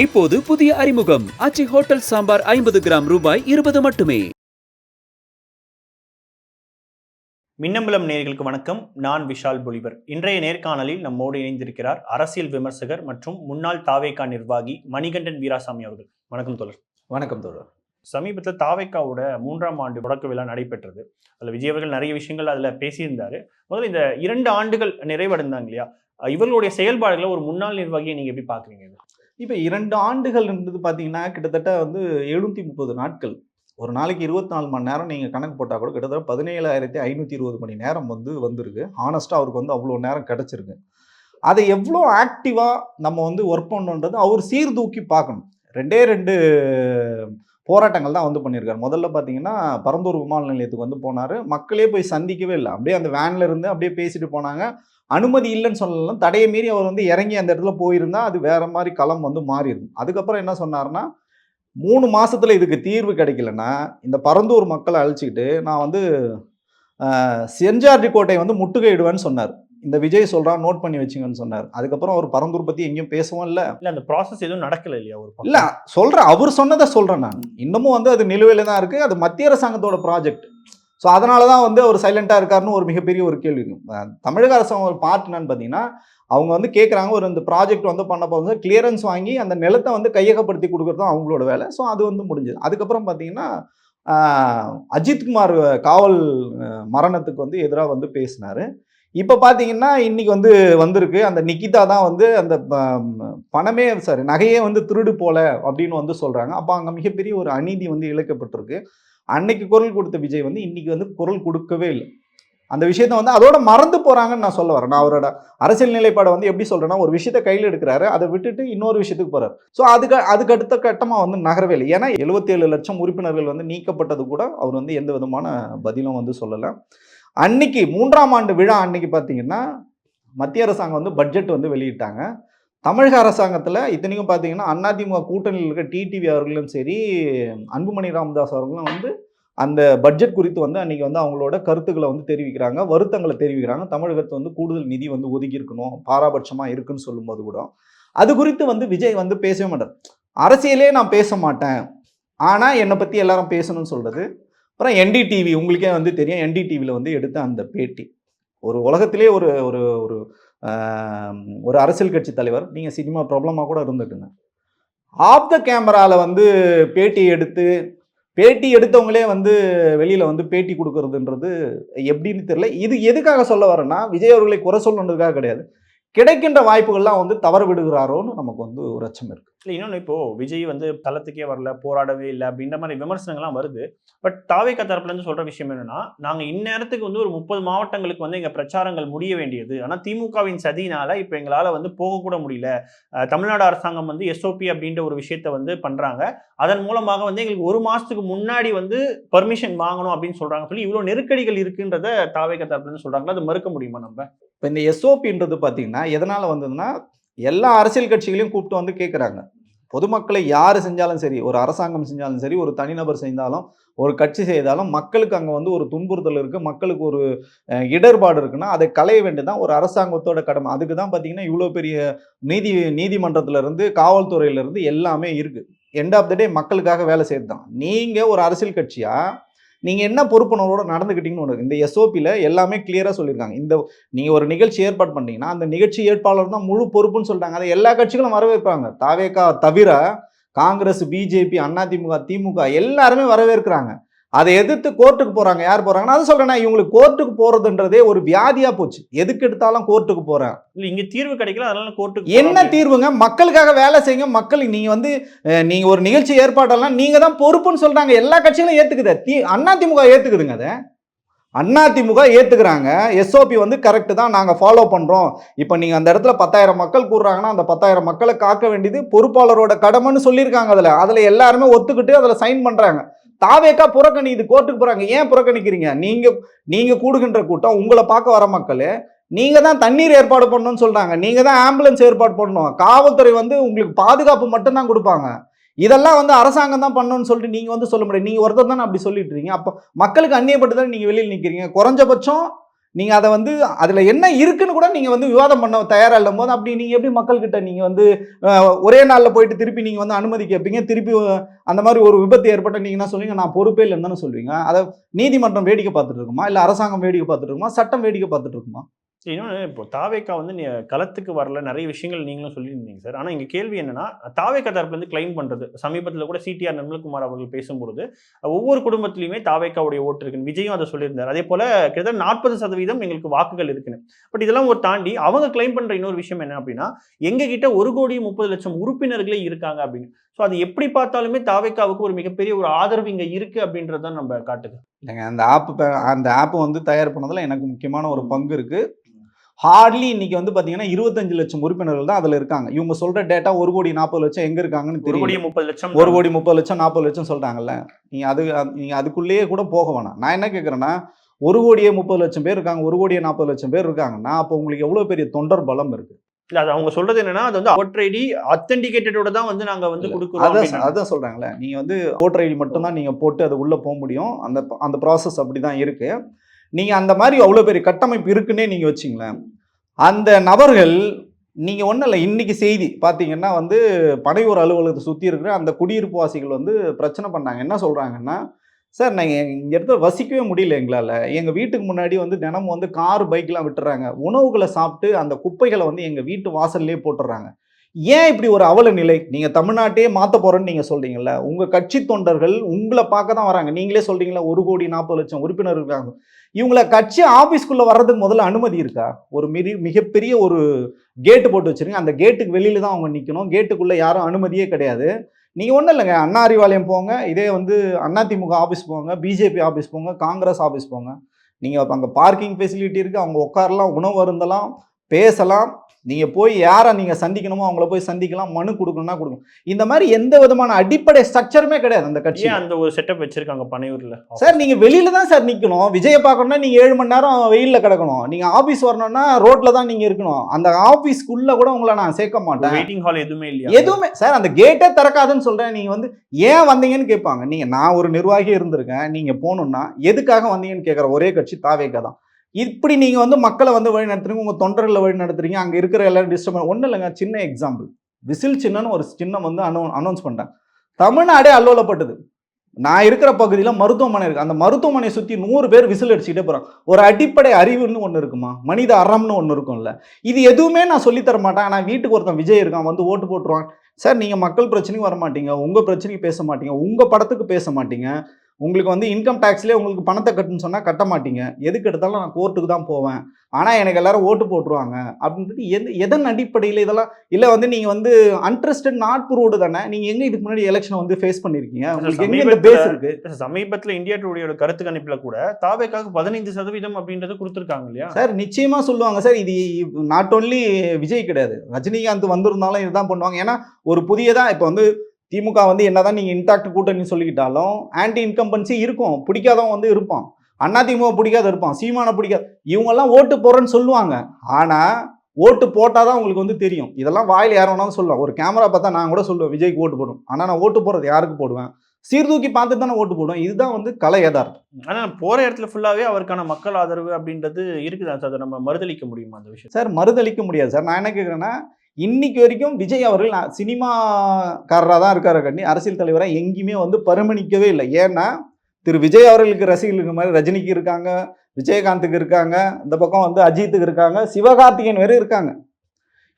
இப்போது புதிய அறிமுகம் ஆச்சி ஹோட்டல் சாம்பார் 50 கிராம் ரூபாய் 20 மட்டுமே. மின்னம்பலம் நேயர்களுக்கு வணக்கம். நான் விஷால் பொலிவர். இன்றைய நேர்காணலில் நம்மோடு இணைந்திருக்கிறார் அரசியல் விமர்சகர் மற்றும் முன்னாள் தாவேகா நிர்வாகி மணிகண்டன் வீராசாமி அவர்கள். வணக்கம் தோழர். வணக்கம் தோழர். சமீபத்தில் தாவேகாவோட 3ஆம் ஆண்டு தொடக்க விழா நடைபெற்றது. அதில் விஜய் அவர்கள் நிறைய விஷயங்கள் அதில் பேசியிருந்தாரு. முதல்ல இந்த 2 ஆண்டுகள் நிறைவடைந்தாங்க இல்லையா, இவர்களுடைய செயல்பாடுகளை ஒரு முன்னாள் நிர்வாகியை நீங்க எப்படி பாக்குறீங்க? இப்போ 2 ஆண்டுகள் இருந்தது பார்த்தீங்கன்னா கிட்டத்தட்ட 730 நாட்கள். ஒரு நாளைக்கு 24 மணி நேரம் நீங்கள் கணக்கு போட்டால் கூட கிட்டத்தட்ட 17,520 மணி நேரம் வந்திருக்கு. ஹானஸ்ட்டாக அவருக்கு அவ்வளோ நேரம் கிடச்சிருக்கு. அதை எவ்வளோ ஆக்டிவாக நம்ம ஒர்க் பண்ணணுன்றது அவர் சீர்தூக்கி பார்க்கணும். 2 போராட்டங்கள் தான் பண்ணியிருக்காரு. முதல்ல பார்த்தீங்கன்னா பரந்தூர் விமான நிலையத்துக்கு போனார். மக்களே போய் சந்திக்கவே இல்லை. அப்படியே அந்த வேனில் இருந்து அப்படியே பேசிட்டு போனாங்க. அனுமதி இல்லைன்னு சொல்லலாம். தடையை மீறி அவர் இறங்கி அந்த இடத்துல போயிருந்தா அது வேற மாதிரி களம் மாறிடும். அதுக்கப்புறம் என்ன சொன்னார்னா, 3 மாசத்துல இதுக்கு தீர்வு கிடைக்கலன்னா இந்த பரந்தூர் மக்களை அழிச்சிக்கிட்டு நான் செஞ்சார்டி கோட்டை முட்டுகையிடுவேன்னு சொன்னார். இந்த விஜய் சொல்றான், நோட் பண்ணி வச்சுங்கன்னு சொன்னார். அதுக்கப்புறம் அவர் பரந்தூர் பத்தி எங்கேயும் பேசவும் இல்லை. அந்த ப்ராசஸ் எதுவும் நடக்கல இல்லையா? இல்ல சொல்றேன், அவர் சொன்னதை சொல்றேன் நான். இன்னமும் அது நிலுவையில தான் இருக்கு. அது மத்திய அரசாங்கத்தோட ப்ராஜெக்ட். ஸோ அதனால தான் அவர் சைலண்டாக இருக்காருன்னு ஒரு மிகப்பெரிய ஒரு கேள்வி. தமிழக அரசாங்கம் ஒரு பார்ட் என்னன்னு பார்த்தீங்கன்னா, அவங்க கேட்குறாங்க, இந்த ப்ராஜெக்ட் பண்ண போகிறது கிளியரன்ஸ் வாங்கி அந்த நிலத்தை கையகப்படுத்தி கொடுக்குறது தான் அவங்களோட வேலை. ஸோ அது முடிஞ்சது. அதுக்கப்புறம் பார்த்தீங்கன்னா அஜித்குமார் காவல் மரணத்துக்கு எதிராக பேசினார். இப்போ பார்த்தீங்கன்னா இன்னைக்கு வந்திருக்கு அந்த நிகிதா தான் அந்த பணமே நகையே திருடு போல அப்படின்னு சொல்கிறாங்க. அப்போ அங்கே மிகப்பெரிய ஒரு அநீதி இழைக்கப்பட்டிருக்கு. அன்னைக்கு குரல் கொடுத்த விஜய் இன்னைக்கு குரல் கொடுக்கவே இல்லை. அந்த விஷயத்த அதோட மறந்து போறாங்கன்னு நான் சொல்ல வரேன். நான் அவரோட அரசியல் நிலைப்பாடை எப்படி சொல்றேன்னா, ஒரு விஷயத்த கையில் எடுக்கிறாரு, அதை விட்டுட்டு இன்னொரு விஷயத்துக்கு போறாரு. ஸோ அதுக்கு அடுத்த கட்டமா நகரவே இல்லை. ஏன்னா 77 லட்சம் உறுப்பினர்கள் நீக்கப்பட்டது கூட அவர் எந்த விதமான பதிலும் சொல்லலை. அன்னைக்கு 3ஆம் ஆண்டு விழா அன்னைக்கு பார்த்தீங்கன்னா மத்திய அரசாங்கம் பட்ஜெட் வெளியிட்டாங்க. தமிழக அரசாங்கத்தில் இத்தனைக்கும் பார்த்தீங்கன்னா அதிமுக கூட்டணியில் இருக்க டிடிவி அவர்களும் சரி, அன்புமணி ராமதாஸ் அவர்களும் அந்த பட்ஜெட் குறித்து அன்றைக்கி அவங்களோட கருத்துக்களை தெரிவிக்கிறாங்க, வருத்தங்களை தெரிவிக்கிறாங்க. தமிழகத்தை கூடுதல் நிதி ஒதுக்கி இருக்கணும், பாராபட்சமாக இருக்குன்னு சொல்லும்போது கூட அது குறித்து விஜய் பேசவே மாட்டார். அரசியலே நான் பேச மாட்டேன், ஆனால் என்னை பற்றி எல்லாரும் பேசணும்னு சொல்கிறது. அப்புறம் என்டிடிவி உங்களுக்கே தெரியும், என்டிடிவியில் எடுத்த அந்த பேட்டி ஒரு உலகத்திலே ஒரு ஒரு ஒரு ஒரு அரசியல் கட்சி தலைவர், நீங்கள் சினிமா ப்ராப்ளமாக கூட இருந்துட்டுங்க, ஆஃப் த கேமராவில் பேட்டி எடுத்தவங்களே வெளியில் பேட்டி கொடுக்கறதுன்றது எப்படின்னு தெரியல. இது எதுக்காக சொல்ல வரேன்னா, விஜய் அவர்களை குறை சொல்லணுன்றதுக்காக கிடையாது, கிடைக்கின்ற வாய்ப்புகள்லாம் தவற விடுகிறாரோன்னு நமக்கு ஒரு அச்சம் இருக்கு. இல்லை, இன்னொன்று இப்போ விஜய் தளத்துக்கே வரல, போராடவே இல்லை அப்படின்ற மாதிரி விமர்சனங்கள்லாம் வருது. பட் தாவேகா தரப்புலேருந்து சொல்கிற விஷயம் என்னன்னா, நாங்கள் இந்நேரத்துக்கு ஒரு 30 மாவட்டங்களுக்கு எங்கள் பிரச்சாரங்கள் முடிய வேண்டியது, ஆனால் திமுகவின் சதினால இப்போ எங்களால் போகக்கூட முடியல. தமிழ்நாடு அரசாங்கம் எஸ்ஓபி அப்படின்ற ஒரு விஷயத்த பண்ணுறாங்க. அதன் மூலமாக எங்களுக்கு 1 மாதத்துக்கு முன்னாடி பர்மிஷன் வாங்கணும் அப்படின்னு சொல்கிறாங்க. சொல்லி இவ்வளோ நெருக்கடிகள் இருக்குன்றத தாவேகா தரப்புலேருந்து சொல்கிறாங்களா? அது மறுக்க முடியுமா நம்ம? இப்போ இந்த எஸ்ஓபின்றது பார்த்தீங்கன்னா எதனால் வந்ததுன்னா, எல்லா அரசியல் கட்சிகளையும் கூப்பிட்டு கேட்குறாங்க. பொதுமக்களை யார் செஞ்சாலும் சரி, ஒரு அரசாங்கம் செஞ்சாலும் சரி, ஒரு தனிநபர் செய்தாலும், ஒரு கட்சி செய்தாலும், மக்களுக்கு அங்கே ஒரு துன்புறுத்தல் இருக்குது, மக்களுக்கு ஒரு இடர்பாடு இருக்குன்னா அதை களைய வேண்டியதான் ஒரு அரசாங்கத்தோட கடமை. அதுக்கு தான் பார்த்தீங்கன்னா இவ்வளோ பெரிய நீதிமன்றத்திலேருந்து காவல்துறையிலேருந்து எல்லாமே இருக்குது. எண்ட் ஆஃப் த டே மக்களுக்காக வேலை செய்கிறது தான். நீங்கள் ஒரு அரசியல் கட்சியாக நீங்கள் என்ன பொறுப்புணர்வோடு நடந்துக்கிட்டீங்கன்னு ஒன்று. இந்த எஸ்ஓபியில் எல்லாமே கிளியராக சொல்லியிருக்காங்க. நீங்கள் ஒரு நிகழ்ச்சி ஏற்பாடு பண்ணிட்டீங்கன்னா அந்த நிகழ்ச்சி ஏற்பாளர் தான் முழு பொறுப்புன்னு சொல்லிட்டாங்க. அதை எல்லா கட்சிகளும் வரவேற்பாங்க. தாவேகா தவிர காங்கிரஸ், பிஜேபி, அதிமுக, திமுக எல்லாருமே வரவேற்கிறாங்க. அதை எதிர்த்து கோர்ட்டுக்கு போகிறாங்க. யார் போகிறாங்கன்னா, அதை சொல்கிறேன்னா, இவங்களுக்கு கோர்ட்டுக்கு போகிறதுன்றதே ஒரு வியாதியாக போச்சு. எதுக்கு எடுத்தாலும் கோர்ட்டுக்கு போகிறேன். இல்லை, இங்கே தீர்வு கிடைக்கல, அதனால கோர்ட்டுக்கு. என்ன தீர்வுங்க? மக்களுக்காக வேலை செய்யுங்க. மக்கள் நீங்கள் ஒரு நிகழ்ச்சி ஏற்பாடெல்லாம் நீங்கள் தான் பொறுப்புன்னு சொல்கிறாங்க. எல்லா கட்சிகளும் ஏற்றுக்குது. அதிமுக ஏற்றுக்குதுங்க. அதை அதிமுக ஏற்றுக்கிறாங்க. எஸ்ஓபி கரெக்டு தான், நாங்கள் ஃபாலோ பண்ணுறோம். இப்போ நீங்கள் அந்த இடத்துல 10,000 மக்கள் கூடுறாங்கன்னா அந்த 10,000 மக்களை காக்க வேண்டியது பொறுப்பாளரோட கடமைன்னு சொல்லியிருக்காங்க. அதில் எல்லாருமே ஒத்துக்கிட்டு அதில் சைன் பண்ணுறாங்க. தாவேக்கா புறக்கணிக்குது, கோர்ட்டுக்கு போகிறாங்க. ஏன் புறக்கணிக்கிறீங்க? நீங்கள் கூடுகின்ற கூட்டம், உங்களை பார்க்க வர மக்கள், நீங்கள் தான் தண்ணீர் ஏற்பாடு பண்ணணும்னு சொல்கிறாங்க, நீங்கள் தான் ஆம்புலன்ஸ் ஏற்பாடு பண்ணணும், காவல்துறை உங்களுக்கு பாதுகாப்பு மட்டும்தான் கொடுப்பாங்க. இதெல்லாம் அரசாங்கம் தான் பண்ணணும்னு சொல்லிட்டு நீங்கள் சொல்ல முடியாது. நீங்கள் ஒருத்தர் தானே அப்படி சொல்லிட்டு இருக்கீங்க. அப்போ மக்களுக்கு அந்நியப்பட்டு தான் நீங்கள் வெளியில் நிற்கிறீங்க. குறைஞ்சபட்சம் நீங்கள் அதை வந்து அதில் என்ன இருக்குன்னு கூட நீங்கள் வந்து விவாதம் பண்ண தயாராக இல்லும் போது அப்படி நீங்கள் எப்படி மக்கள்கிட்ட நீங்கள் வந்து ஒரே நாளில் போயிட்டு திருப்பி நீங்கள் வந்து அனுமதி கேட்பீங்க, திருப்பி அந்த மாதிரி ஒரு விபத்து ஏற்பட்ட நீங்கள் என்ன சொல்லுவீங்க, நான் பொறுப்பே இல்லைன்னு தானே சொல்லுவீங்க. அதை நீதிமன்றம் வேடிக்கை பார்த்துட்டு இருக்குமா, இல்லை அரசாங்கம் வேடிக்கை பார்த்துட்டு இருக்குமா, சட்டம் வேடிக்கை பார்த்துட்டு இருக்குமா? இன்னொன்று, இப்போ தாவேக்கா வந்து களத்துக்கு வரல, நிறைய விஷயங்கள் நீங்களும் சொல்லியிருந்தீங்க சார். ஆனால் இங்கே கேள்வி என்னன்னா, தாவேக்கா தரப்புலேருந்து கிளைம் பண்ணுறது, சமீபத்தில் கூட சிடிஆர் நிர்மல்குமார் அவர்கள் பேசும்பொழுது ஒவ்வொரு குடும்பத்திலையுமே தாவேக்காவுடைய ஓட்டு இருக்குன்னு விஜயும் அதை சொல்லியிருந்தார். அதே போல கிட்டத்தட்ட 40% எங்களுக்கு வாக்குகள் இருக்குன்னு. பட் இதெல்லாம் ஒரு தாண்டி அவங்க கிளைம் பண்ணுற இன்னொரு விஷயம் என்ன அப்படின்னா, எங்ககிட்ட 1,30,00,000 உறுப்பினர்களே இருக்காங்க அப்படின்னு. ஸோ அது எப்படி பார்த்தாலுமே தாவேக்காவுக்கு ஒரு மிகப்பெரிய ஒரு ஆதரவு இங்கே இருக்கு அப்படின்றது தான் நம்ம காட்டுது. இல்லைங்க, அந்த ஆப் வந்து தயார் பண்ணதில் எனக்கு முக்கியமான ஒரு பங்கு இருக்கு. ஹார்ட்லி இன்னைக்கு வந்து பாத்தீங்கன்னா 25 லட்சம் உறுப்பினர்கள் தான் அதுல இருக்காங்க. இவங்க சொல்ற டேட்டா 1,40,00,000 எங்க இருக்காங்கன்னு தெரியும். 1,30,00,000 1,30,00,000 40,00,000 சொல்றாங்கல்ல. நீங்க அதுக்குள்ளேயே கூட போக வேணாம். நான் என்ன கேட்கறேன்னா, 1,30,00,000 பேர் இருக்காங்க, 1,40,00,000 பேர் இருக்காங்கன்னா அப்போ உங்களுக்கு எவ்வளவு பெரிய தொண்டர் பலம் இருக்கு? இல்ல, அது அவங்க சொல்றது என்னன்னா, அது வந்து ஓட்டர் ஐடி ஆத்தென்டிகேட்டடோட தான் வந்து நாங்க வந்து கொடுக்குறோம். அதான் சொல்றாங்கல்ல, நீங்க வந்து ஓட்டர் ஐடி மட்டும் தான் நீங்க போட்டு அது உள்ள போக முடியும். அந்த ப்ராசஸ் அப்படிதான் இருக்கு. நீங்க அந்த மாதிரி அவ்வளவு பெரிய கட்டமைப்பு இருக்குன்னே நீங்க வச்சுங்களேன். அந்த நபர்கள் நீங்க ஒன்றும் இல்லை, இன்னைக்கு செய்தி பார்த்தீங்கன்னா வந்து பனையூர் அலுவலகத்தை சுற்றி இருக்கிற அந்த குடியிருப்பு வாசிகள் வந்து பிரச்சனை பண்ணாங்க. என்ன சொல்றாங்கன்னா, சார் நாங்கள் இந்த இடத்துல வசிக்கவே முடியல எங்களால். எங்கள் வீட்டுக்கு முன்னாடி வந்து தினமும் வந்து கார் பைக்லாம் விட்டுறாங்க, உணவுகளை சாப்பிட்டு அந்த குப்பைகளை வந்து எங்கள் வீட்டு வாசல்லே போட்டுடுறாங்க. ஏன் இப்படி ஒரு அவல நிலை? நீங்கள் தமிழ்நாட்டையே மாற்ற போகிறேன்னு நீங்கள் சொல்கிறீங்கல்ல, உங்கள் கட்சி தொண்டர்கள் உங்களை பார்க்க தான் வராங்க. நீங்களே சொல்கிறீங்களா 1,40,00,000 உறுப்பினர் இருக்காங்க. இவங்களை கட்சி ஆஃபீஸ்க்குள்ளே வர்றதுக்கு முதல்ல அனுமதி இருக்கா? ஒரு மிகப்பெரிய ஒரு கேட்டு போட்டு வச்சுருங்க, அந்த கேட்டுக்கு வெளியில் தான் அவங்க நிற்கணும். கேட்டுக்குள்ளே யாரும் அனுமதியே கிடையாது. நீங்கள் ஒன்றும் இல்லைங்க, அண்ணா அறிவாலயம் போங்க, இதே வந்து அதிமுக ஆஃபீஸ் போங்க, பிஜேபி ஆஃபீஸ் போங்க, காங்கிரஸ் ஆஃபீஸ் போங்க. நீங்கள் அங்கே பார்க்கிங் ஃபெசிலிட்டி இருக்குது, அவங்க உட்காரலாம், உணவு அருந்தலாம், பேசலாம். நீங்கள் போய் யாரை நீங்கள் சந்திக்கணுமோ அவங்கள போய் சந்திக்கலாம், மனு கொடுக்கணும்னா கொடுக்கணும். இந்த மாதிரி எந்த விதமான அடிப்படை ஸ்ட்ரக்சருமே கிடையாது அந்த கட்சி. அந்த ஒரு செட்டப் வச்சிருக்காங்க பனையூரில். சார் நீங்கள் வெளியில தான் சார் நிற்கணும். விஜயை பார்க்கணும்னா நீங்கள் 7 மணி நேரம் வெயிலில் கிடக்கணும். நீங்கள் ஆஃபீஸ் வரணும்னா ரோட்டில் தான் நீங்கள் இருக்கணும். அந்த ஆஃபீஸ்க்குள்ளே கூட உங்களை நான் சேர்க்க மாட்டேன். வெயிட்டிங் ஹால் எதுவுமே இல்லையா? எதுவுமே சார், அந்த கேட்டே திறக்காதுன்னு சொல்கிறேன். நீங்கள் வந்து ஏன் வந்தீங்கன்னு கேட்பாங்க. நான் ஒரு நிர்வாகி இருந்திருக்கேன். நீங்கள் போகணுன்னா எதுக்காக வந்தீங்கன்னு கேட்குற ஒரே கட்சி தாவேக்கா தான். இப்படி நீங்கள் வந்து மக்களை வந்து வழி நடத்துறீங்க, உங்கள் தொண்டர்களை வழி நடத்துறீங்க, அங்கே இருக்கிற எல்லாரும் டிஸ்டர்ப் ஒன்றும் இல்லைங்க. சின்ன எக்ஸாம்பிள், விசில் சின்னன்னு ஒரு சின்னம் வந்து அனௌன்ஸ் பண்ணிட்டாங்க. தமிழ்நாடே அல்லோலப்பட்டது. நான் இருக்கிற பகுதியில் மருத்துவமனை இருக்குது. அந்த மருத்துவமனையை சுற்றி 100 பேர் விசில் அடிச்சுக்கிட்டே போகிறாங்க. ஒரு அடிப்படை அறிவுன்னு ஒன்று இருக்குமா? மனித அறம்னு ஒன்று இருக்கும்ல. இது எதுவுமே நான் சொல்லித்தர மாட்டேன். ஆனால் வீட்டுக்கு ஒருத்தன் விஜய் இருக்கான், வந்து ஓட்டு போட்டுருவான். சார் நீங்கள் மக்கள் பிரச்சனைக்கு வர மாட்டீங்க, உங்கள் பிரச்சனைக்கு பேச மாட்டீங்க, உங்கள் படத்துக்கு பேச மாட்டீங்க. உங்களுக்கு வந்து இன்கம் டேக்ஸ்லேயே உங்களுக்கு பணத்தை கட்டுன்னு சொன்னால் கட்ட மாட்டீங்க. எதுக்கு எடுத்தாலும் நான் கோர்ட்டுக்கு தான் போவேன், ஆனால் எனக்கு எல்லாரும் ஓட்டு போட்டுருவாங்க அப்படின்றது எதன் அடிப்படையில் இதெல்லாம்? இல்லை வந்து நீங்கள் வந்து அன்ட்ரஸ்டட் நாட் ப்ரூவ்டு தானே. நீங்கள் எங்கே இதுக்கு முன்னாடி எலெக்ஷனை வந்து ஃபேஸ் பண்ணியிருக்கீங்க? உங்களுக்கு எங்கே இந்த பேஸ் இருக்குது? சமீபத்தில் இந்தியா டுடேயோட கருத்து கணிப்பில் கூட தாவேக்காக 15% அப்படின்றது கொடுத்துருக்காங்க இல்லையா சார்? நிச்சயமாக சொல்லுவாங்க சார். இது நாட் ஓன்லி விஜய் கிடையாது, ரஜினிகாந்த் வந்திருந்தாலும் இதுதான் பண்ணுவாங்க. ஏன்னா ஒரு புதியதாக இப்போ வந்து திமுக வந்து என்னதான் நீங்கள் இன்டாக்ட் கூட்டணி சொல்லிக்கிட்டாலும் ஆன்டி இன்கம்பன்சி இருக்கும். பிடிக்காதவன் வந்து இருப்பான். அதிமுக பிடிக்காத இருப்பான், சீமானை பிடிக்காது. இவங்கெல்லாம் ஓட்டு போடுறேன்னு சொல்லுவாங்க. ஆனால் ஓட்டு போட்டால் தான் உங்களுக்கு வந்து தெரியும். இதெல்லாம் வாயில் யார் வேணாலும் சொல்லலாம். ஒரு கேமரா பார்த்தா நான் கூட சொல்லுவேன் விஜய்க்கு ஓட்டு போடும். ஆனால் நான் ஓட்டு போடுறது யாருக்கு போடுவேன்? சீர்தூக்கி பார்த்துட்டு தானே ஓட்டு போடுவேன். இதுதான் வந்து கலை யதார்த்தம். ஆனால் போகிற இடத்துல ஃபுல்லாகவே அவருக்கான மக்கள் ஆதரவு அப்படின்றது இருக்குதா சார்? அதை நம்ம மறுதளிக்க முடியுமா அந்த விஷயம்? சார் மறுதளிக்க முடியாது சார். நான் என்ன கேட்குறேன்னா, இன்னைக்கு வரைக்கும் விஜய் அவர்கள் சினிமாக்காரராக தான் இருக்காரு கண்டி, அரசியல் தலைவராக எங்கேயுமே வந்து பரிமணிக்கவே இல்லை. ஏன்னா திரு விஜய் அவர்களுக்கு ரசிகர்களுக்கு மாதிரி ரஜினிக்கு இருக்காங்க, விஜயகாந்துக்கு இருக்காங்க, இந்த பக்கம் வந்து அஜித்துக்கு இருக்காங்க, சிவகார்த்திகேயன் வேறு இருக்காங்க.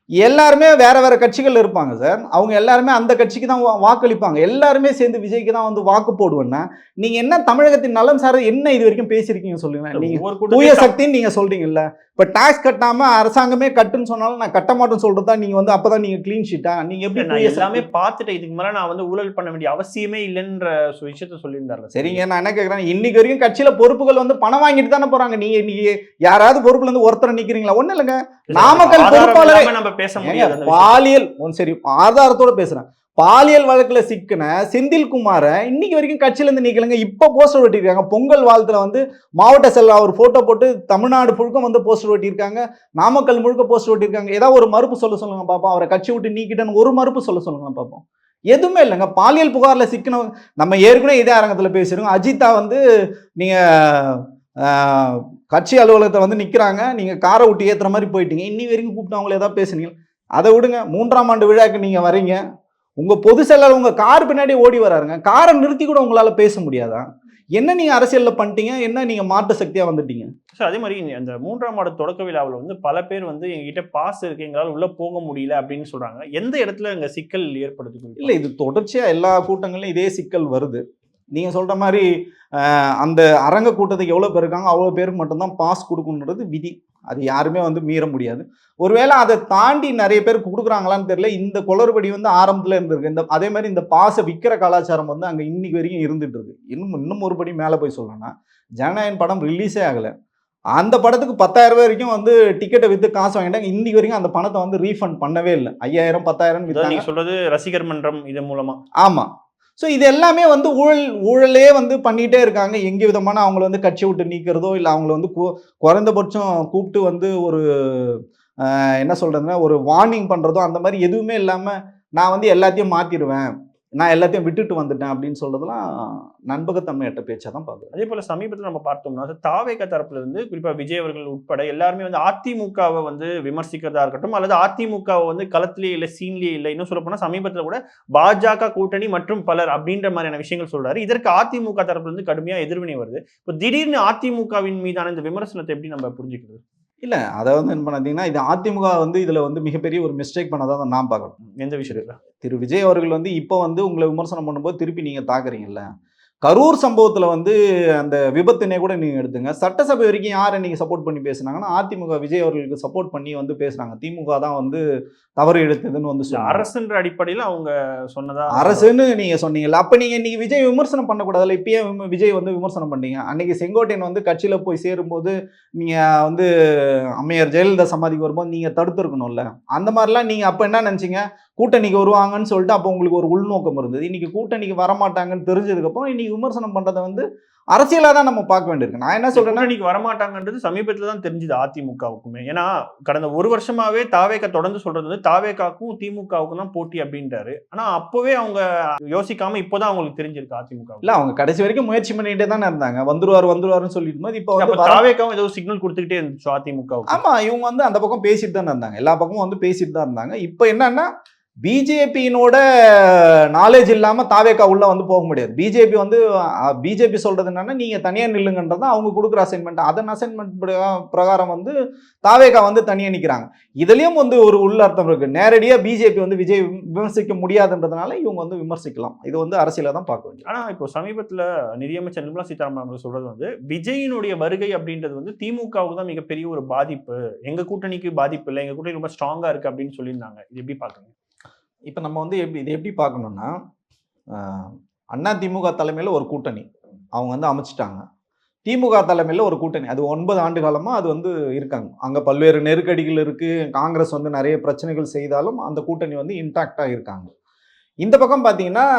எல்லாருமே வேற வேற கட்சிகள் இருப்பாங்க சார். அவங்க எல்லாருமே அந்த கட்சிக்கு தான் வாக்களிப்பாங்க. எல்லாருமே சேர்ந்து விஜய்க்கு தான் வந்து வாக்கு போடுவேன்னா நீங்க என்ன தமிழகத்தின் நலம் சார் என்ன இது வரைக்கும் பேசியிருக்கீங்க சொல்லுங்க. நீங்க தூய சக்தின்னு நீங்க சொல்றீங்கல்ல, இப்ப டாக்ஸ் கட்டாம அரசாங்கமே கட்டுன்னு சொன்னாலும் நான் கட்ட மாட்டேன்னு சொல்றதா நீங்க வந்து அப்பதான் நீங்க கிளீன் ஷீட்டா? நீங்க எப்படி எல்லாமே பார்த்துட்டு இதுக்கு மேல நான் வந்து ஊழல் பண்ண வேண்டிய அவசியமே இல்லைன்ற விஷயத்த சொல்லியிருந்தாரு. சரிங்க, நான் என்ன கேட்கறேன், இன்னைக்கு வரைக்கும் கட்சியில பொறுப்புகள் வந்து பணம் வாங்கிட்டு தானே போறாங்க. நீங்க இன்னைக்கு யாராவது பொறுப்புல இருந்து ஒருத்தர் நிக்கிறீங்களா? ஒண்ணு இல்லைங்க, நாமக்கல் பொறுப்பாளரே நம்ம பேச முடியாது. பாலியல் சரி ஆதாரத்தோட பேசுறேன். பாலியல் வழக்குல சிக்கின செந்தில்குமார இன்னைக்கு வரைக்கும் கட்சியில இருந்து நீக்கலங்க. இப்ப போஸ்டர் ஒட்டிருக்காங்க. பொங்கல் வாழ்த்துல வந்து மாவட்ட செல்ல ஒரு போட்டோ போட்டு தமிழ்நாடு முழுக்க வந்து போஸ்டர் ஒட்டியிருக்காங்க, நாமக்கல் முழுக்க போஸ்டர் ஒட்டியிருக்காங்க. ஏதாவது ஒரு மறுப்பு சொல்லுங்க பாப்போம். அவரை கட்சி விட்டு நீக்கிட்டேன்னு ஒரு மறுப்பு சொல்லுங்க பாப்போம். எதுவுமே இல்லைங்க. பாலியல் புகார்ல சிக்கணும். நம்ம ஏற்கனவே இதே அரங்கத்துல பேசிருக்கோம். அஜித்தா வந்து நீங்க கட்சி அலுவலகத்தை வந்து நிற்கிறாங்க, நீங்கள் காரை விட்டு ஏற்றுற மாதிரி போயிட்டீங்க, இன்னி வரைக்கும் கூப்பிட்டு அவங்கள ஏதாவது பேசுனீங்க? அதை விடுங்க, 3ஆம் ஆண்டு விழாக்கு நீங்கள் வரீங்க, உங்கள் பொதுச் செயலாளர் உங்கள் கார் பின்னாடி ஓடி வராருங்க, காரை நிறுத்தி கூட உங்களால் பேச முடியாதா? என்ன நீங்கள் அரசியலில் பண்ணிட்டீங்க, என்ன நீங்கள் மாற்று சக்தியாக வந்துட்டீங்க? சார் அதே மாதிரி அந்த 3ஆம் ஆண்டு தொடக்க விழாவில் வந்து பல பேர் வந்து எங்ககிட்ட பாஸ் இருக்கு, எங்களால் உள்ள போக முடியல அப்படின்னு சொல்றாங்க. எந்த இடத்துல அங்கே சிக்கல் ஏற்படுது? இல்லை, இது தொடர்ச்சியாக எல்லா கூட்டங்களிலும் இதே சிக்கல் வருது. நீங்கள் சொல்கிற மாதிரி அந்த அரங்க கூட்டத்துக்கு எவ்வளோ பேர் இருக்காங்க அவ்வளோ பேருக்கு மட்டும்தான் பாஸ் கொடுக்கணுன்றது விதி. அது யாருமே வந்து மீற முடியாது. ஒருவேளை அதை தாண்டி நிறைய பேருக்கு கொடுக்குறாங்களான்னு தெரியல. இந்த குளறுபடி வந்து ஆரம்பத்தில் இருந்திருக்கு. அதே மாதிரி இந்த பாஸை விற்கிற கலாச்சாரம் வந்து அங்கே இன்னைக்கு வரைக்கும் இருந்துட்டு இருக்கு. இன்னும் ஒருபடி மேலே போய் சொல்லணும்னா, ஜனநாயகன் படம் ரிலீஸே ஆகலை, அந்த படத்துக்கு 10,000 ரூபாய் வரைக்கும் வந்து டிக்கெட்டை விற்று காசு வாங்கிட்டாங்க. இன்னைக்கு வரைக்கும் அந்த பணத்தை வந்து ரீஃபண்ட் பண்ணவே இல்லை. 5,000 10,000 வித்தாங்க. நீங்க சொல்றது ரசிகர் மன்றம் இது மூலமா? ஆமாம். ஸோ இது எல்லாமே வந்து ஊழலே வந்து பண்ணிகிட்டே இருக்காங்க. எங்க விதமான அவங்கள வந்து கட்சி விட்டு நீக்கிறதோ, இல்லை அவங்கள வந்து குறைந்தபட்சம் கூப்பிட்டு வந்து ஒரு என்ன சொல்கிறதுன்னா ஒரு வார்னிங் பண்ணுறதோ, அந்த மாதிரி எதுவுமே இல்லாமல் நான் வந்து எல்லாத்தையும் மாற்றிடுவேன், நான் எல்லாத்தையும் விட்டுட்டு வந்துட்டேன் அப்படின்னு சொல்றதெல்லாம் நண்பகத்தன்மையற்ற பேச்சா தான் பார்க்குறேன். அதே போல சமீபத்தில் நம்ம பார்த்தோம்னா தாவேக தரப்புல இருந்து குறிப்பா விஜய் அவர்கள் உட்பட எல்லாருமே வந்து அதிமுகவை வந்து விமர்சிக்கிறதா இருக்கட்டும், அல்லது அதிமுகவை வந்து களத்திலேயே இல்லை, சீன்லேயே இல்லை, இன்னும் சொல்ல போனா சமீபத்தில் கூட பாஜக கூட்டணி மற்றும் பலர் அப்படின்ற மாதிரியான விஷயங்கள் சொல்றாரு. இதற்கு அதிமுக தரப்புல இருந்து கடுமையா எதிர்வினை வருது. இப்போ திடீர்னு அதிமுகவின் மீதான இந்த விமர்சனத்தை எப்படி நம்ம புரிஞ்சுக்கிறது? இல்லை, அதை வந்து என்ன பண்ணாதீங்கன்னா, இது அதிமுக வந்து இதில் வந்து மிகப்பெரிய ஒரு மிஸ்டேக் பண்ணதான் நான் பார்க்குறேன். எந்த விஷயத்தில்? திரு விஜய் அவர்கள் வந்து இப்போ வந்து உங்களை விமர்சனம் பண்ணும்போது திருப்பி நீங்கள் தாக்குறீங்கல்ல. கரூர் சம்பவத்தில் வந்து அந்த விபத்தினை கூட நீங்கள் எடுத்துங்க. சட்டசபை வரைக்கும் யாரை நீங்கள் சப்போர்ட் பண்ணி பேசுனாங்கன்னா அதிமுக விஜய் அவர்களுக்கு சப்போர்ட் பண்ணி வந்து பேசுகிறாங்க. திமுக தான் வந்து தவறு எடுத்ததுன்னு வந்து சொல்லுவாங்க. அரசுன்ற அடிப்படையில் அவங்க சொன்னதா அரசுன்னு நீங்கள் சொன்னீங்கல்ல, அப்போ நீங்கள் இன்னைக்கு விஜய் விமர்சனம் பண்ணக்கூடாதுல்ல. இப்பயே விஜய் வந்து விமர்சனம் பண்ணீங்க. அன்னைக்கு செங்கோட்டையன் வந்து கட்சியில் போய் சேரும்போது நீங்கள் வந்து அம்மையார் ஜெயலலிதா சமாதிக்கு வரும்போது நீங்கள் தடுத்துருக்கணும்ல. அந்த மாதிரிலாம் நீங்கள் அப்போ என்ன நினச்சிங்க, கூட்டணிக்கு வருவாங்கன்னு சொல்லிட்டு அப்போ உங்களுக்கு ஒரு உள்நோக்கம் இருந்தது. இன்னைக்கு கூட்டணிக்கு வரமாட்டாங்கன்னு தெரிஞ்சதுக்கப்புறம் இன்னைக்கு விமர்சனம் பண்ணுறதை வந்து அரசியலாக தான் நம்ம பார்க்க வேண்டியிருக்கு. நான் என்ன சொல்றேன்னா, இன்னைக்கு வரமாட்டாங்கன்றது சமீபத்தில் தான் தெரிஞ்சுது அதிமுகவுக்குமே. ஏன்னா கடந்த ஒரு வருஷமாவே தாவேக தொடர்ந்து சொல்றது வந்து தாவேகாக்கும் திமுகவுக்கும் தான் போட்டி அப்படின்றாரு. ஆனா அப்பவே அவங்க யோசிக்காம இப்போதான் அவங்களுக்கு தெரிஞ்சிருக்கு அதிமுக. இல்ல, அவங்க கடைசி வரைக்கும் முயற்சி பண்ணிட்டே தானே இருந்தாங்க. வந்துருவாருன்னு சொல்லிட்டு போது இப்போ வந்து தாவேகாவும் ஏதோ சிக்னல் கொடுத்துக்கிட்டே இருந்துச்சு அதிமுக. ஆமா, இவங்க வந்து அந்த பக்கம் பேசிட்டு தானே இருந்தாங்க, எல்லா பக்கமும் வந்து பேசிட்டு தான் இருந்தாங்க. இப்போ என்னன்னா, பிஜேபியினோட நாலேஜ் இல்லாமல் தாவேக்கா உள்ள வந்து போக முடியாது. பிஜேபி சொல்றது என்னன்னா, நீங்க தனியாக நில்லுங்கன்றதான் அவங்க கொடுக்குற அசைன்மெண்ட். அதன் அசைன்மெண்ட் பிரகாரம் வந்து தாவேக்கா வந்து தனியாக நிற்கிறாங்க. இதுலயும் வந்து ஒரு உள்ள அர்த்தம் இருக்கு. நேரடியாக பிஜேபி வந்து விஜய் விமர்சிக்க முடியாதுன்றதுனால இவங்க வந்து விமர்சிக்கலாம். இது வந்து அரசியல தான் பார்க்க வேண்டியது. ஆனா இப்போ சமீபத்தில் நிதியமைச்சர் நிர்மலா சீதாராமன் சொல்றது வந்து விஜயினுடைய வருகை அப்படின்றது வந்து திமுகவுக்கு தான் மிகப்பெரிய ஒரு பாதிப்பு, எங்க கூட்டணிக்கு பாதிப்பு இல்லை, எங்க கூட்டணி ரொம்ப ஸ்ட்ராங்கா இருக்கு அப்படின்னு சொல்லியிருந்தாங்க. இது எப்படி பாக்குறீங்க? இப்போ நம்ம வந்து இதை எப்படி பார்க்கணும்னா, அண்ணா திமுக தலைமையில் ஒரு கூட்டணி அவங்க வந்து அமைச்சிட்டாங்க. திமுக தலைமையில் ஒரு கூட்டணி, அது 9 ஆண்டு காலமாக அது வந்து இருக்காங்க. அங்கே பல்வேறு நெருக்கடிகள் இருக்குது. காங்கிரஸ் வந்து நிறைய பிரச்சனைகள் செய்தாலும் அந்த கூட்டணி வந்து இன்டாக்டாக இருக்காங்க. இந்த பக்கம் பார்த்தீங்கன்னா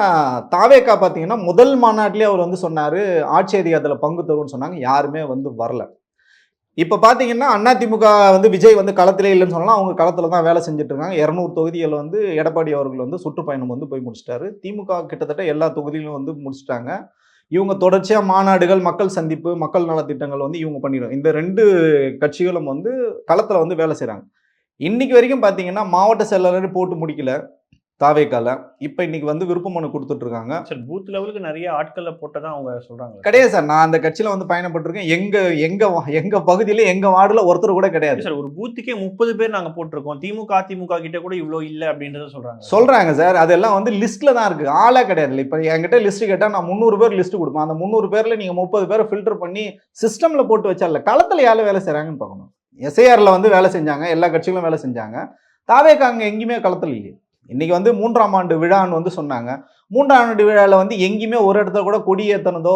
தாவேக்கா பார்த்தீங்கன்னா முதல் மாநாட்டிலே அவர் வந்து சொன்னார் ஆட்சி அதிகாரத்தில் பங்கு தருவோம்னு சொன்னாங்க. யாருமே வந்து வரல. இப்போ பார்த்தீங்கன்னா அதிமுக வந்து விஜய் வந்து களத்திலே இல்லைன்னு சொன்னாலும் அவங்க களத்தில் தான் வேலை செஞ்சுட்டு இருக்காங்க. 200 தொகுதிகள் வந்து எடப்பாடி அவர்கள் வந்து சுற்றுப்பயணம் வந்து போய் முடிச்சிட்டாரு. திமுக கிட்டத்தட்ட எல்லா தொகுதியிலும் வந்து முடிச்சிட்டாங்க. இவங்க தொடர்ச்சியாக மாநாடுகள், மக்கள் சந்திப்பு, மக்கள் நலத்திட்டங்கள் வந்து இவங்க பண்ணிடுவாங்க. இந்த 2 கட்சிகளும் வந்து களத்தில் வந்து வேலை செய்கிறாங்க. இன்னைக்கு வரைக்கும் பார்த்தீங்கன்னா மாவட்ட செயலாளர் போட்டு முடிக்கல தாவேக்கால. இப்போ இன்னைக்கு வந்து விருப்ப மனு கொடுத்துட்டு இருக்காங்க. சார் பூத் லெவலுக்கு நிறைய ஆட்களை போட்டதான் அவங்க சொல்றாங்க. கிடையாது சார், நான் அந்த கட்சியில வந்து பயணப்பட்டிருக்கேன். எங்க பகுதியில எங்க வார்டுல ஒருத்தர் கூட கிடையாது சார். ஒரு பூத்துக்கே 30 பேர் நாங்க போட்டிருக்கோம். திமுக அதிமுக கிட்ட கூட இவ்வளோ இல்லை அப்படின்றத சொல்றாங்க சார். அதெல்லாம் வந்து லிஸ்ட்ல தான் இருக்கு, ஆளா கிடையாது. இப்போ என்கிட்ட லிஸ்ட் கேட்டா நான் 300 பேர் லிஸ்ட் கொடுப்பேன். அந்த 300 பேர்ல நீங்க 30 பேரை ஃபில்டர் பண்ணி சிஸ்டம்ல போட்டு வச்சால களத்துல யாரும் வேலை செய்யறாங்கன்னு பார்க்கணும். எஸ்ஐஆர்ல வந்து வேலை செஞ்சாங்க, எல்லா கட்சிகளும் வேலை செஞ்சாங்க. தாவேக்கா அங்க எங்கேயுமே களத்துல இல்லையே. இன்னைக்கு வந்து 3ஆம் ஆண்டு விழான்னு வந்து சொன்னாங்க. 3ஆம் ஆண்டு விழாவில் வந்து எங்கேயுமே ஒரு இடத்துல கூட கொடி ஏற்றினதோ,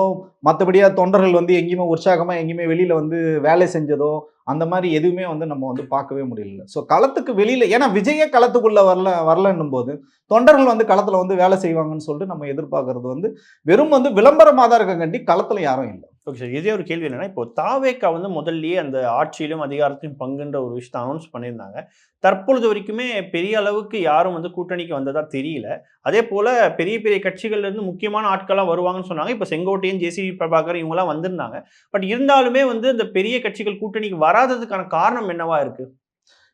மற்றபடியாக தொண்டர்கள் வந்து எங்கேயுமே உற்சாகமாக எங்கேயுமே வெளியில் வந்து வேலை செஞ்சதோ அந்த மாதிரி எதுவுமே வந்து நம்ம வந்து பார்க்கவே முடியல. ஸோ களத்துக்கு வெளியில், ஏன்னா விஜயே களத்துக்குள்ளே வரலன்னும் போது தொண்டர்கள் வந்து களத்தில் வந்து வேலை செய்வாங்கன்னு சொல்லிட்டு நம்ம எதிர்பார்க்கறது வந்து வெறும் வந்து விளம்பரமாக தான் இருக்காங்கண்டி களத்தில் யாரும் இல்லை. Okay sir. இதே ஒரு கேள்வி என்னன்னா, இப்போ தாவேகா வந்து முதல்லயே அந்த ஆட்சியிலும் அதிகாரத்திலும் பங்குன்ற ஒரு விஷயத்தை அனௌன்ஸ் பண்ணியிருந்தாங்க. தற்பொழுது வரைக்குமே பெரிய அளவுக்கு யாரும் வந்து கூட்டணிக்கு வந்ததா தெரியல. அதே போல பெரிய பெரிய கட்சிகள்ல இருந்து முக்கியமான ஆட்கள்லாம் வருவாங்கன்னு சொன்னாங்க. இப்போ செங்கோட்டையன், ஜேசிடி பிரபாகர் இவங்கலாம் வந்திருந்தாங்க. பட் இருந்தாலுமே வந்து இந்த பெரிய கட்சிகள் கூட்டணிக்கு வராததுக்கான காரணம் என்னவா இருக்கு?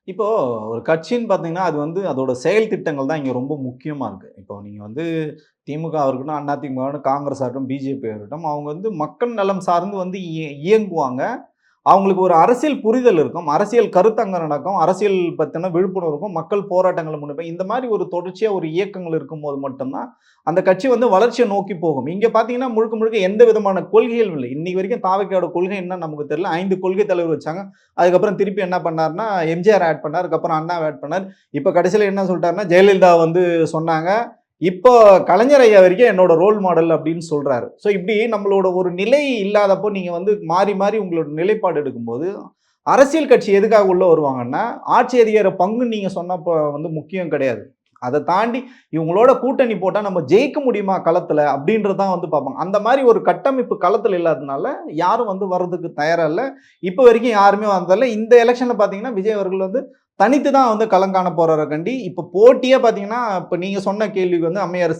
இப்போ ஒரு கட்சின்னு பார்த்தீங்கன்னா, அது வந்து அதோட செயல் திட்டங்கள் தான் இங்க ரொம்ப முக்கியமா இருக்கு. இப்போ நீங்க வந்து திமுக இருக்கட்டும், அதிமுக இருக்கட்டும், காங்கிரஸா இருக்கட்டும், பிஜேபி இருக்கட்டும், அவங்க வந்து மக்கள் நலம் சார்ந்து வந்து இயங்குவாங்க. அவங்களுக்கு ஒரு அரசியல் புரிதல் இருக்கும். அரசியல் கருத்தரங்கம் நடக்கும். அரசியல் பத்தின விழிப்புணர்வு இருக்கும். மக்கள் போராட்டங்களை முன்னெடுப்பாங்க. இந்த மாதிரி ஒரு தொடர்ச்சியா ஒரு இயக்கங்கள் இருக்கும்போது மட்டும்தான் அந்த கட்சி வந்து வளர்ச்சியை நோக்கி போகும். இங்க பார்த்தீங்கன்னா, முழுக்க முழுக்க எந்த விதமான கொள்கைகளும் இல்லை. இன்னைக்கு வரைக்கும் தாவேக்காவோட கொள்கை என்னன்னு நமக்கு தெரியல. 5 கொள்கை தலைவர் வச்சாங்க. அதுக்கப்புறம் திருப்பி என்ன பண்ணாருன்னா, எம்ஜிஆர் ஆட் பண்ணார். அதுக்கப்புறம் அண்ணாவை ஆட் பண்ணார். இப்ப கடைசியில என்ன சொல்லிட்டாருன்னா, ஜெயலலிதா வந்து சொன்னாங்க. இப்போ கலைஞர் ஐயா வரைக்கும் என்னோட ரோல் மாடல் அப்படின்னு சொல்றாரு. ஸோ இப்படி நம்மளோட ஒரு நிலை இல்லாதப்போ நீங்க வந்து மாறி மாறி உங்களோட நிலைப்பாடு எடுக்கும்போது, அரசியல் கட்சி எதுக்காக உள்ள வருவாங்கன்னா, ஆட்சி அதிகார பங்கு நீங்க சொன்னப்போ வந்து முக்கியம் கிடையாது. அதை தாண்டி இவங்களோட கூட்டணி போட்டா நம்ம ஜெயிக்க முடியுமா களத்துல அப்படின்றதான் வந்து பார்ப்பாங்க. அந்த மாதிரி ஒரு கட்டமைப்பு களத்துல இல்லாதனால யாரும் வந்து வர்றதுக்கு தயாரா இல்லை. இப்போ வரைக்கும் யாருமே வந்ததில்ல. இந்த எலெக்ஷன்ல பார்த்தீங்கன்னா, விஜய் அவர்கள் வந்து தனித்து தான் வந்து களங்காண போறார கண்டி. இப்போ போட்டியே பார்த்தீங்கன்னா, இப்போ நீங்க சொன்ன கேள்விக்கு வந்து அம்மையார்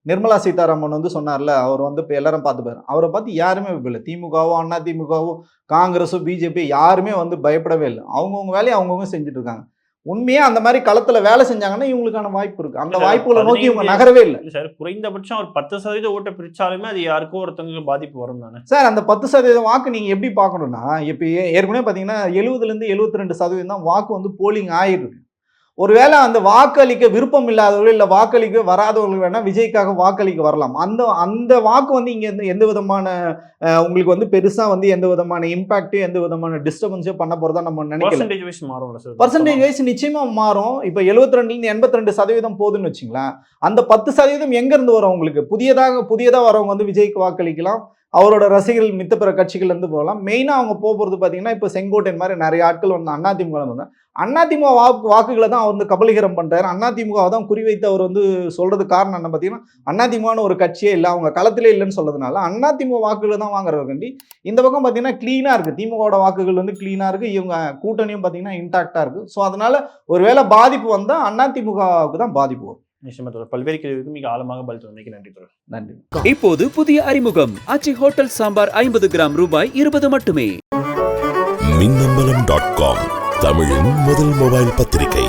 நிர்மலா சீதாராமன் வந்து சொன்னார்ல, அவர் வந்து இப்போ எல்லாரும் பார்த்துப்பாரு. அவரை பார்த்து யாருமே இல்லை. திமுகவோ, அதிமுகவோ, காங்கிரஸோ, பிஜேபி யாருமே வந்து பயப்படவே இல்லை. அவங்கவுங்க வேலையை அவங்கவுங்க செஞ்சுட்டு இருக்காங்க. உண்மையா அந்த மாதிரி களத்துல வேலை செஞ்சாங்கன்னா இவங்களுக்கான வாய்ப்பு இருக்கு. அந்த வாய்ப்புகளை நோக்கி இவங்க நகரவே இல்லை. சார், குறைந்தபட்சம் ஒரு 10% ஓட்டை பிரிச்சாலுமே அது யாருக்கோ ஒருத்தவங்களுக்கு பாதிப்பு வரும் தானே சார். அந்த 10% வாக்கு நீங்க எப்படி பார்க்கணும்னா, இப்போ ஏற்கனவே பார்த்தீங்கன்னா 70லேருந்து 72% தான் வாக்கு வந்து போலிங் ஆயிருக்கு. ஒருவேளை அந்த வாக்களிக்க விருப்பம் இல்லாதவர்கள் இல்லை வாக்களிக்க வராதவர்கள் வேணா விஜய்க்காக வாக்களிக்க வரலாம். அந்த அந்த வாக்கு வந்து இங்க எந்த விதமான உங்களுக்கு வந்து பெருசா வந்து எந்த விதமான இம்பாக்ட், எந்த விதமான டிஸ்டர்பன்ஸோ பண்ண போறதா நம்ம நினைக்கலாம். பர்சன்டேஜ் வைஸ் நிச்சயமா மாறும். இப்போ 72லேருந்து 82% போகுதுன்னு வச்சுங்களேன். அந்த 10% எங்க இருந்து வரும் உங்களுக்கு? புதியதா வரவங்க வந்து விஜய்க்கு வாக்களிக்கலாம். அவரோட ரசிகர்கள் மித்த பிற கட்சிகள் இருந்து போகலாம். மெயினா அவங்க போறது பார்த்தீங்கன்னா, இப்போ செங்கோட்டையன் மாதிரி நிறைய ஆட்கள் வந்து அதிமுக வந்தாங்க. அதிமுக வாக்குகளை தான் அவர் வந்து கபலீகரம் பண்றாரு. அதிமுகவை தான் குறிவைத்து அவர் வந்து சொல்றது காரணம் என்ன பார்த்தீங்கன்னா, அதிமுகன்னு ஒரு கட்சியே இல்லை, அவங்க களத்திலே இல்லைன்னு சொல்றதுனால அதிமுக வாக்குகளை தான் வாங்குறதுக்காண்டி இந்த பக்கம் பார்த்தீங்கன்னா கிளீனா இருக்கு. திமுகவோட வாக்குகள் வந்து கிளீனா இருக்கு. இவங்க கூட்டணியும் பார்த்தீங்கன்னா இன்டாக்டா இருக்கு. ஸோ அதனால ஒருவேளை பாதிப்பு வந்தா அதிமுகவுக்கு தான் பாதிப்பு வரும். நிச்சயமா பல்வேறு கேள்விக்கு மிக ஆழமாக பதில் சொன்னீங்க. நன்றி தொடர். நன்றி. இப்போது புதிய அறிமுகம் ஆச்சி ஹோட்டல் சாம்பார் 50 கிராம் ரூபாய் 20 மட்டுமே. மின்னம்பலம்.com தமிழின் முதல் மொபைல் பத்திரிகை.